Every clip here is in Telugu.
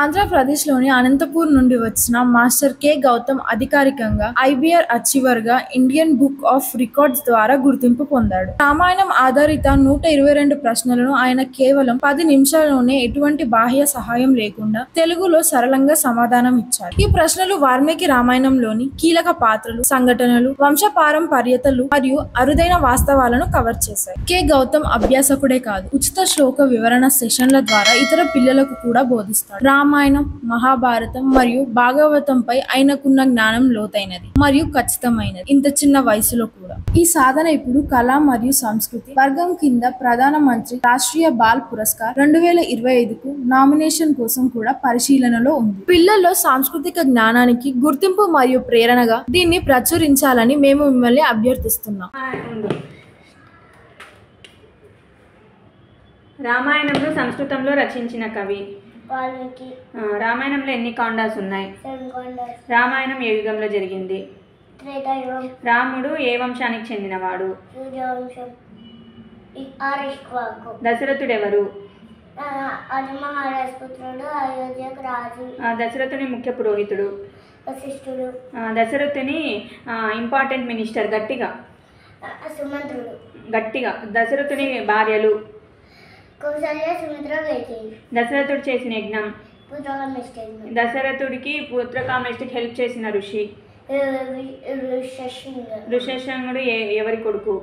ఆంధ్రప్రదేశ్లోని అనంతపూర్ నుండి వచ్చిన మాస్టర్ కె. గౌతమ్ అధికారికంగా ఐబిఆర్ అచీవర్గా ఇండియన్ బుక్ ఆఫ్ రికార్డ్స్ ద్వారా గుర్తింపు పొందాడు. రామాయణం ఆధారిత 122 ప్రశ్నలను ఆయన కేవలం 10 నిమిషాల్లోనే ఎటువంటి బాహ్య సహాయం లేకుండా తెలుగులో సరళంగా సమాధానం ఇచ్చారు. ఈ ప్రశ్నలు వాల్మీకి రామాయణంలోని కీలక పాత్రలు, సంఘటనలు, వంశపారంపర్యతలు మరియు అరుదైన వాస్తవాలను కవర్ చేశాయి. కె. గౌతమ్ అభ్యాసకుడే కాదు, ఉచిత శ్లోక వివరణ సెషన్ల ద్వారా ఇతర పిల్లలకు కూడా బోధిస్తాడు. రామాయణం, మహాభారతం మరియు భాగవతంపై ఆయనకున్న జ్ఞానం లోతైనది మరియు ఖచ్చితమైనది. ఇంత చిన్న వయసులో కూడా ఈ సాధన ఇప్పుడు కళ మరియు సంస్కృతి వర్గం కింద ప్రధానమంత్రి రాష్ట్రీయ బాల్ పురస్కార్ 2025కు నామినేషన్ కోసం కూడా పరిశీలనలో ఉంది. పిల్లల్లో సాంస్కృతిక జ్ఞానానికి గుర్తింపు మరియు ప్రేరణగా దీన్ని ప్రచురించాలని మేము మిమ్మల్ని అభ్యర్థిస్తున్నాం. రామాయణంలో సంస్కృతంలో రచించిన కవి వాల్మీకి. రామాయణంలో ఎన్ని కాండాస్ ఉన్నాయి? రామాయణం ఏ యుగంలో జరిగింది? త్రేతాయుగం. రాముడు ఏ వంశానికి చెందినవాడు? సూర్యవంశం. ఆరిష్వాకు. దశరథుడెవరు? మహారాజ్ పుత్రుడు, అయోధ్యకు రాజు. దశరథుని ముఖ్య పురోహితుడు? వశిష్ఠుడు. దశరథుని ఇంపార్టెంట్ మినిస్టర్ గట్టిగా? సుమంత్రుడు. గట్టిగా. దశరథుని భార్యలు? కౌసల్య, సుమిత్ర, కైకేయి. దశరథుడు చేసిన యజ్ఞం? పుత్రకామేష్టి. దశరథుడికి పుత్రకామేష్టికి హెల్ప్ చేసిన ఋషి? ఋషశృంగుడు ఎవరి కొడుకు?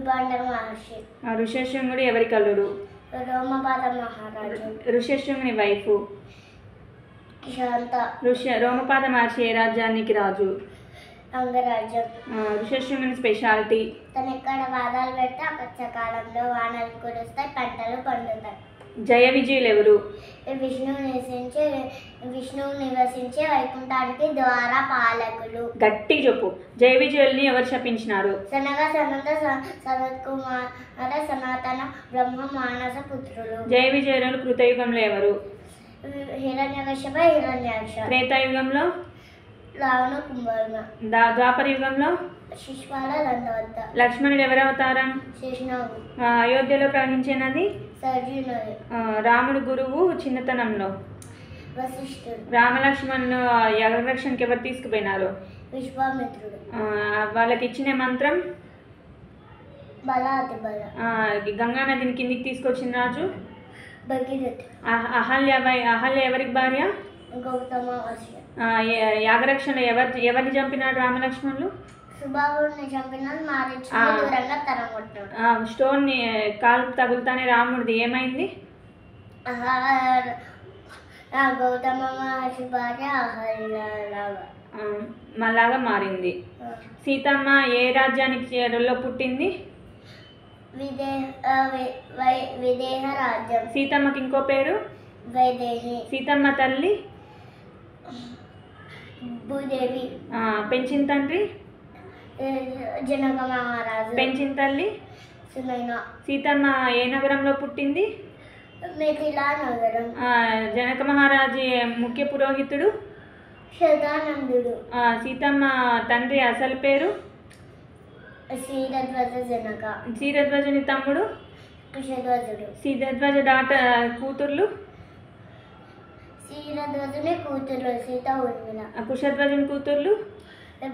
పాండవ మహర్షి. ఋషశృంగుడు ఎవరి కల్లుడు? రోమపాద మహారాజు. ఋషశృంగుని వైఫ్? శాంత. రోమపాద మహర్షి ఏ రాజ్యానికి రాజు? అంగరాజ్యం. ఋషశృంగుని స్పెషాలిటీ? తను ఎక్కడ వాదాలు పెడితే ఆ కచ్చకాలంలో వానలు కురుస్తాయి, పంటలు పండుతాయి. జయ విజయులు ఎవరు? విష్ణువు నివసించే వైకుంఠానికి ద్వారా పాలకులు. గట్టి చెప్పు. జయ విజయుల్ని ఎవరు శపించినారు? సనగ సనంద సనత్ కుమార సనాతన బ్రహ్మ మానస పుత్రులు. జయ విజయులు కృతయుగంలో ఎవరు? హిరణ్యకశ్యప, హిరణ్యాక్ష. త్రేతాయుగంలో? రావణ, కుంభకర్ణ. ద్వాపర యుగంలో? శిశుపాల, దండవత. లక్ష్మణుడు ఎవరి అవతారం? శేషనాగు. అయోధ్యలో ప్రవహించే నది? సరయూ నది. రాముడు గురువు చిన్నతనంలో? వశిష్ఠుడు. రామలక్ష్మణుడు యాగరక్షణకి ఎవరు తీసుకుపోయినారు? విశ్వామిత్రుడు. వాళ్ళకి ఇచ్చిన మంత్రం? బల అతి బల. గంగా నదిని కిందికి తీసుకొచ్చిన రాజు? భగీరథుడు. అహల్య ఎవరికి భార్య? గౌతమ. యాగరక్షణ ఎవరిని చంపినాడు రామలక్ష్మణులు? సుబాహుడిని చంపినాడు, మారీచుని దూరంగా తరగొట్టాడు. స్టోన్ ని కాలు తగులుతానే రాముడిది ఏమైంది? గౌతమ మహర్షి భార్య మళ్ళాగా మారింది. సీతమ్మ ఏ రాజ్యానికి పుట్టింది? విదేహ రాజ్యం. సీతమ్మకి ఇంకో పేరు? వైదేహి. సీతమ్మ తల్లి? భూదేవి. పెంచిన తండ్రి? జనక మహారాజు. పెంచిన తల్లి? సునైన. సీతమ్మ ఏ నగరంలో పుట్టింది? మిథిలా నగరం. జనక మహారాజు ముఖ్య పురోహితుడు? శతానందుడు. సీతమ్మ తండ్రి అసలు పేరు? క్షీరధ్వజ జనక. క్షీరధ్వజుని తమ్ముడు? కుశధ్వజుడు. క్షీరధ్వజ కూతుర్లు? క్షీరధ్వజుని కూతురు సీత, ఊర్మిళ. కుశధ్వజుని కూతుర్లు?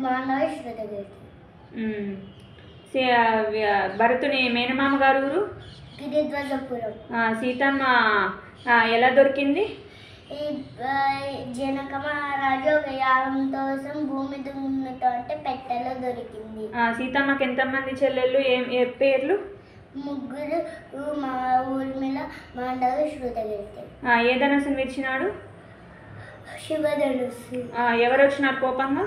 మాండవ, శ్రుతకీర్తి. భరతుని మేనమామ గారు ఊరు? గిరిధ్వజపురం. సీతమ్మ ఎలా దొరికింది? జనక మహారాజు ఒక యాగం కోసం భూమి దున్నుతో అంటే పెట్టెలో దొరికింది. సీతమ్మకి ఎంతమంది చెల్లెళ్ళు? ఏ పేర్లు? ముగ్గురు. ఊర్మిళ, మాండవ, శ్రుతకీర్తి. ఏ ధనుసును విరిచినాడు? శివధనుస్సు. ఎవరు వచ్చినారు కోపంగా?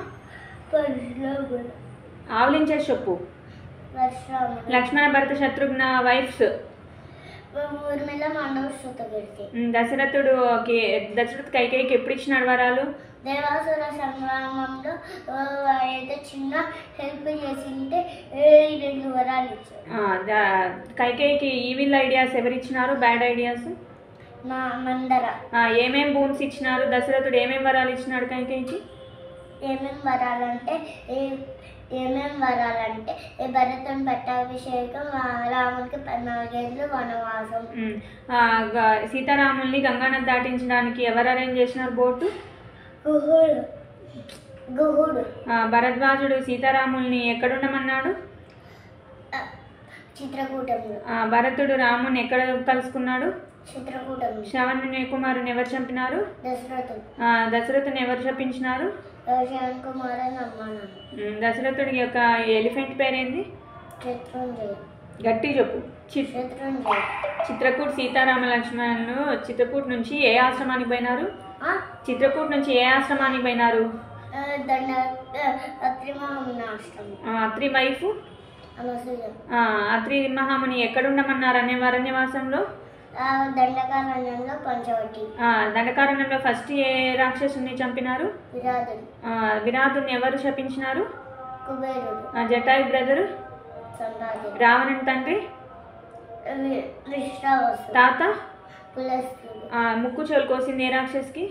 పరశురాముడు. ఆవలించేసి చెప్పు. లక్ష్మణ, భరత, శత్రుఘ్న వైఫ్స్? ఊర్మిళ, మాండవ, శ్రుతకీర్తి. దశరథుడు కైకేయికి ఎప్పుడు ఇచ్చినాడు వరాలు? దేవాసుర సంగ్రామంలో ఏదో చిన్న హెల్ప్ చేసింటే 2 వరాలు ఇచ్చారు. కైకేయికి ఈవిల్ ఐడియాస్ ఎవరు ఇచ్చినారు? Bad ideas? మందర. ఏమేం బూన్స్ ఇచ్చినారు? దశరథుడు ఏమేం వరాలు ఇచ్చినాడు కైకేయికి? ఏమేమి వరాలంటే ఏమేం వరాలంటే ఈ భరతుని పట్టాభిషేకం, రామునికి 14 ఏళ్ళు వనవాసం. సీతారాముల్ని గంగానది దాటించడానికి ఎవరు అరేంజ్ చేసినారు బోటు? గుహుడు. భరద్వాజుడు సీతారాముల్ని ఎక్కడుండమన్నాడు? చిత్రకూటంలో. భరతుడు రాముని ఎక్కడ కలుసుకున్నాడు? చిత్రకూటంలో. శ్రవణ కుమారుని ఎవరు చంపినారు? దశరథుడు. దశరథుని ఎవరు శపించినారు? శ్రవణ కుమారుని అమ్మాను. దశరథుడి యొక్క ఎలిఫెంట్ పేరేంది? శత్రుంజయ. గట్టి చెప్పు. శత్రుంజయ. చిత్రకూట్ సీతారామ లక్ష్మణులు చిత్రకూట్ నుంచి ఏ ఆశ్రమానికి పోయినారు? చిత్రకూట్ నుంచి ఏ ఆశ్రమానికి పోయినారు? అత్రి మహాముని ఆశ్రమం. అత్రి వైఫ్ అత్రి మహాముని ఎక్కడుండమన్నారు అరణ్యవాసంలో? దండకారణ్యంలో పంచవటి. దండకారణ్యంలో ఫస్ట్ ఏ రాక్షసుని చంపినారు? విరాధుడు. విరాధుని ఎవరు శపించినారు? కుబేరుడు. జటాయు బ్రదర్? రావణుని తండ్రి? తాత? పులస్తుడు. ముక్కు చెవులు కోసింది ఏ రాక్షసుకి?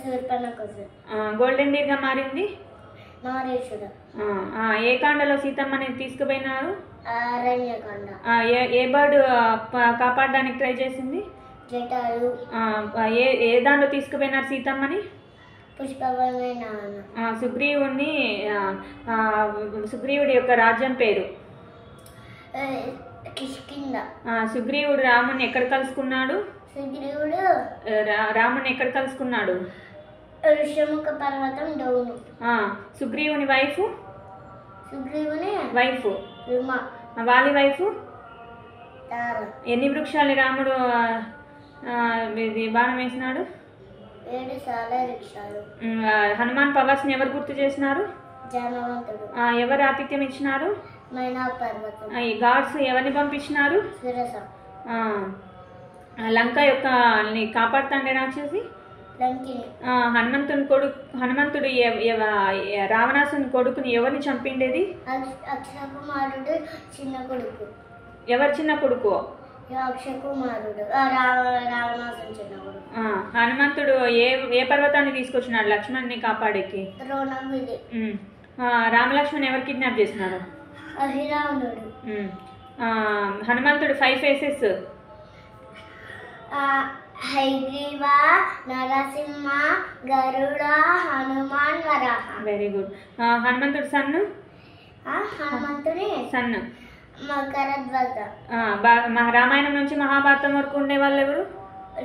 శూర్పణఖుడు. గోల్డెన్ డేగా మారింది నారేషుడు. ఏ కాండలో సీతమ్మని తీసుకుపోయినారు? అరణ్యకాండ. ఏ బర్డ్ కాపాడడానికి ట్రై చేసింది? జటాయు. ఏ దాంట్లో తీసుకుపోయినారు సీతమ్మని? పుష్పవనమైన. సుగ్రీవుడి యొక్క రాజ్యం పేరు? కిష్కింద. సుగ్రీవుడు రాముని ఎక్కడ కలుసుకున్నాడు? సుగ్రీవుడు రాముని ఎక్కడ కలుసుకున్నాడు? ఋష్యముఖ పర్వతం డౌను. సుగ్రీవుని వైఫ్? సుగ్రీవుని వైఫ్ ఉమా. వాలి వైఫ్? తార. ఎన్ని వృక్షాలు రాముడు బాణం వేసినాడు? 7 సాల వృక్షాలు. హనుమాన్ పవర్స్ ని ఎవరు గుర్తు చేసినారు? జానవంతుడు. ఎవరు ఆతిథ్యం ఇచ్చినారు? మైనా పర్వతం. ఈ గాడ్స్ ఎవరిని పంపించినారు? సురస. లంక యొక్క కాపాడుతాండే రాక్షసి లంకిని. హనుమంతుడు రావణాసుని కొడుకుని ఎవరిని చంపిండేది? అక్షకుమారుడు చిన్న కొడుకు. ఎవరు చిన్న కొడుకు? అక్షకుమారుడు రావణాసుని చిన్న కొడుకు. హనుమంతుడు ఏ పర్వతాన్ని తీసుకొచ్చినాడు లక్ష్మణ్ని కాపాడేకి? ద్రోణగిరి. రామలక్ష్మణ్ ఎవరు కిడ్నాప్ చేసినారు? అహిరావణుడు. హనుమంతుడు 5 faces? Hayagriva, Narasimha, Garuda, Hanuman, Varaha. Very good. హనుమంతుడు సన్ను? హనుమంతుని సన్ను మకరధ్వజ. రామాయణం నుంచి మహాభారతం వరకు ఉండే వాళ్ళు ఎవరు?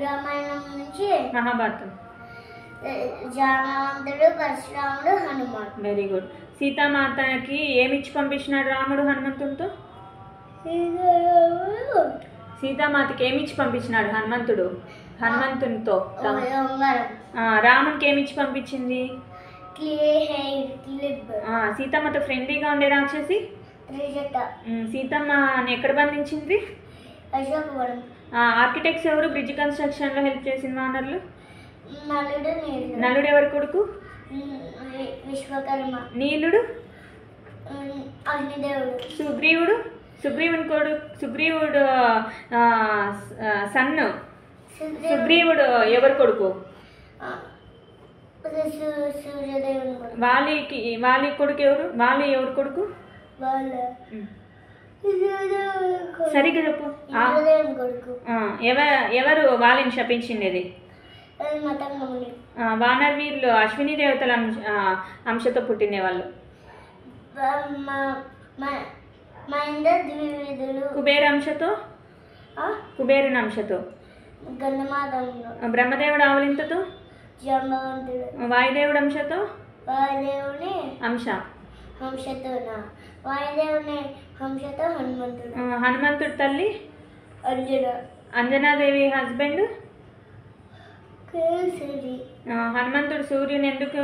రామాయణం నుంచి మహాభారతం. జానవంతుడు, పరశురాముడు, హనుమాన్. Very good. సీతామాతకి ఏమిచ్చి పంపించినాడు రాముడు హనుమంతుడితో? సీతామాతకి ఏమిచ్చి పంపించినాడు హనుమంతునితో? రామునికి ఏమిచ్చి పంపించింది? సీతమ్మతో ఫ్రెండ్లీగా ఉండే రాక్షసి సీతమ్మని ఎక్కడ బంధించింది? ఆర్కిటెక్ట్స్ ఎవరు బ్రిడ్జ్ కన్స్ట్రక్షన్ లో హెల్ప్ చేసిన వానర్లు? నలుడు ఎవరి కొడుకు? విశ్వకర్మ. నీలుడు? అగ్నిదేవుడు. సుగ్రీవుడు సన్ను. సుగ్రీవుడు ఎవరి కొడుకు? వాలి కొడుకు ఎవరు? వాలి ఎవరి కొడుకు? సరిగ్గా చెప్పు. ఎవరు వాలిని శపించిండేది? వానర్ వీరులు అశ్విని దేవతల అంశతో పుట్టిన వాళ్ళు. కుబేర అంశతో? కుబేరుని అంశతో. బ్రహ్మదేవుడు ఆవలింతతో? వాయుదేవుడు అంశతో? హనుమంతుడు తల్లి? అంజనాదేవి హస్బెండ్? హనుమంతుడు సూర్యుని ఎందుకు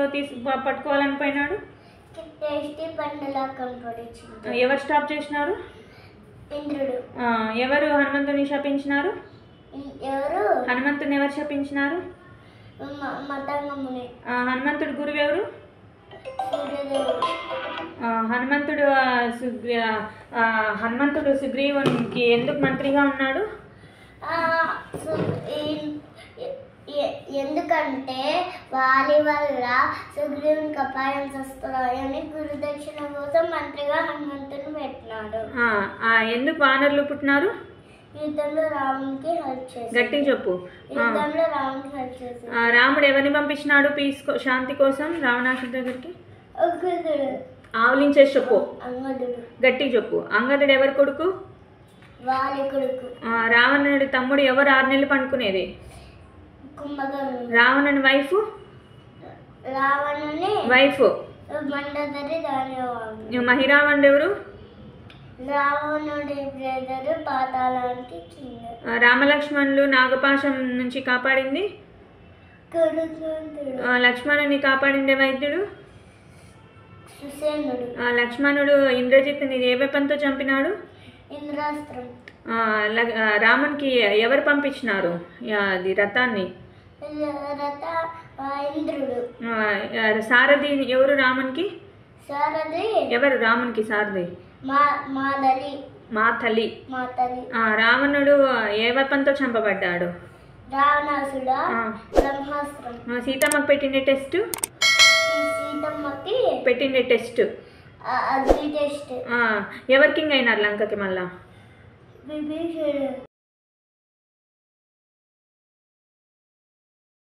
పట్టుకోవాలని పోయినాడు? ఎవరు స్టాప్ చేసినారు? ఇంద్రుడు. ఎవరు హనుమంతుని శపించినారు? హనుమంతుని ఎవరు శపించినారు? హనుమంతుడు గురువు ఎవరు? హనుమంతుడు సుగ్రీవునికి ఎందుకు మంత్రిగా ఉన్నాడు? ఎందుకంటే వారి వల్ల సుగ్రీవునికి అపాయం వస్తున్నాయని గురుదక్షిణ కోసం మంత్రిగా హనుమంతుని పెట్టినాడు. ఎందుకు వానరులు పుట్టినారు? యుద్ధంలో రామునికి హెల్ప్ చేశారు. గట్టిగా చెప్పు. యుద్ధంలో రామునికి హెల్ప్ చేశారు. రాముడు ఎవరిని పంపించినాడు శాంతి కోసం రావణాసుడి దగ్గరికి? అంగదుడు. ఆవలించేసి చెప్పు. అంగదుడు. గట్టిగా చెప్పు. అంగదుడు ఎవరి కొడుకు? వాలి కొడుకు. రావణుడి తమ్ముడు ఎవరు 6 నెలలు పండుకునేది? కుంభకర్ణుడు. రావణుని వైఫ్? రావణుని వైఫ్ మండోదరి దాని. మహిరావణుడు ఎవరు? రావణుడి బ్రదరు పాతాళానికి కింద. రామలక్ష్మణులు నాగపాశం నుంచి కాపాడింది? కరుణాంతుడు. లక్ష్మణుని కాపాడిందే వైద్యుడు? సుసేనుడు. లక్ష్మణుడు ఇంద్రజిత్తుని ఏ వెపంతో చంపినాడు? ఇంద్రాస్త్రం. రామునికి ఎవరు పంపించినారు అది రథాన్ని? ఇంద్రుడు. సారథి ఎవరు రామునికి? సారథి ఎవరు రామునికి సారథి? మాతలి. రావణుడు ఏ వెపంతో చంపబడ్డాడు? రావణాసుడు బ్రహ్మాస్త్రం. సీతమ్మకి పెట్టిండే టెస్ట్? సీతమ్మకి పెట్టిండే టెస్ట్ అగ్ని టెస్ట్. ఎవరు కింగ్ అయినారు లంకకి మళ్ళా? విభీషణుడు.